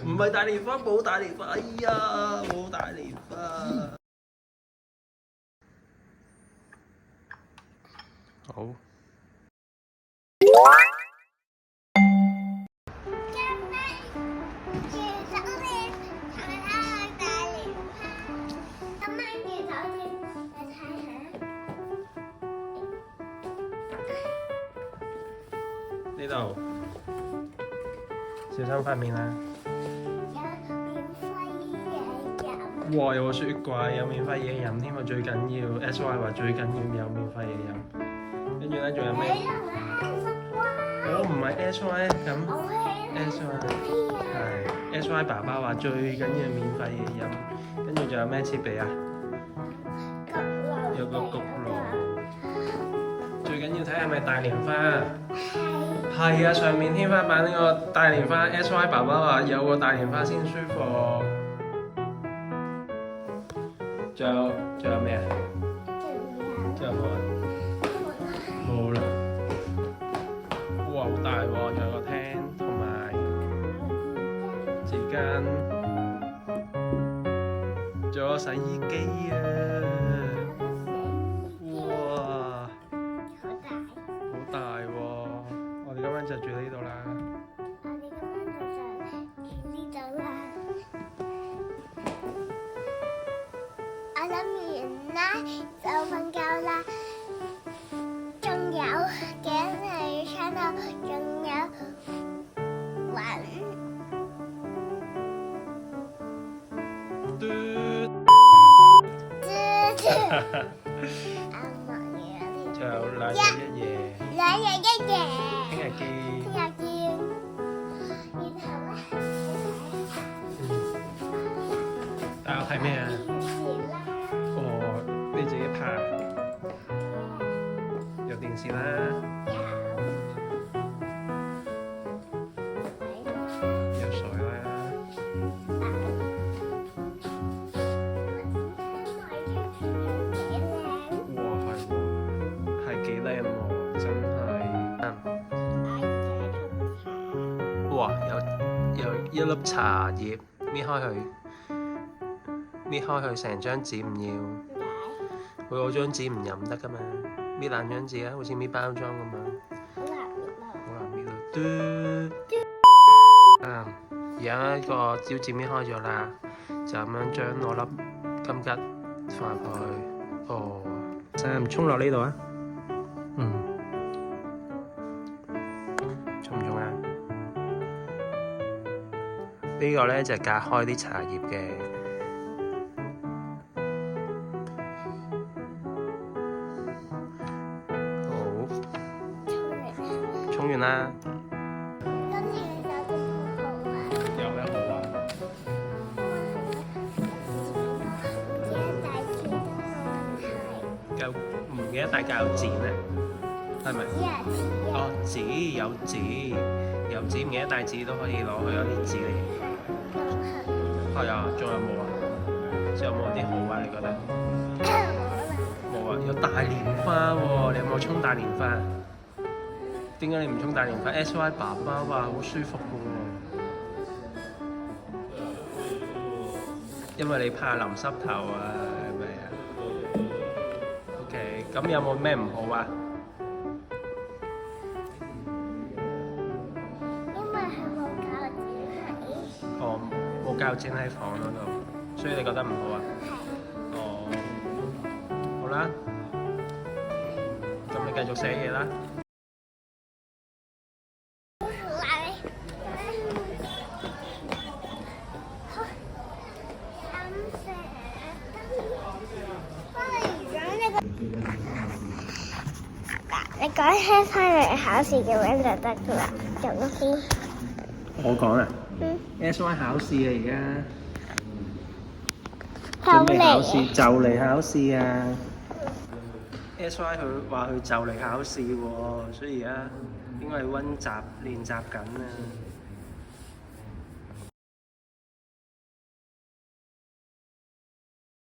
唔係大蓮花，冇大蓮花，哎呀，冇大蓮花。好。呢度小心塊面啦！哇！有個雪櫃，有免費嘢飲添啊！最緊要 SY 話最緊要有免費嘢飲，跟住咧仲有咩？我唔係 SY 咁 SY 係 SY 爸爸話最緊要免費嘢飲，跟住仲有咩設備啊？有個焗爐，最緊要睇係咪大蓮花。係啊，上面天花板呢個大蓮花 ，SY 爸爸話有個大蓮花先舒服。仲有咩啊？仲有冇啊？冇啦。哇，好大喎！仲有個廳同埋紙巾，仲有個洗衣機啊！哇！好大喎！我哋今晚就住呢度啦。我諗完啦，就瞓覺啦。仲有嘅係唱到，仲有玩。就兩日一夜。兩日一夜。聽日見。聽日見。然後咧，大家睇咩啊？哦，你自己拍。有電視啦。有水啦。哇，係喎，係幾靚喎，真係。哇，有一粒茶葉，搣開佢，搣開佢成張紙唔要。佢嗰張紙唔飲得噶嘛，搣爛張紙啊，好似搣包裝咁樣。好難搣啊！而家個招紙搣開咗啦，就咁樣將我粒金桔放入去。哦，Sam沖落呢度啊。沖唔沖啊？呢個咧就隔開啲茶葉嘅。沖完啦。跟住你手都好好啊。有咩好玩？唔記得帶鉸剪咧，係咪？哦，紙有紙，有紙唔記得帶紙都可以攞去有啲紙嚟。係啊，仲有冇啊？仲有冇啲好玩？你覺得？冇啊，有大蓮花喎！你有冇沖大蓮花？點解你唔沖大蓮花 ？SY 爸爸話好舒服嘅喎，因為你怕淋濕頭啊，係咪啊 ？OK，咁有冇咩唔好啊？因為係冇鉸剪喺。哦，冇鉸剪喺房嗰度，所以你覺得唔好啊？哦，好啦，咁你繼續寫嘢啦。你講起翻嚟考試咁樣就得噶啦，做先。我講啊，SY 考試啊而家，準備考試，就嚟考試啊！SY 佢話佢就嚟考試喎，所以而家應該係溫習練習緊啊。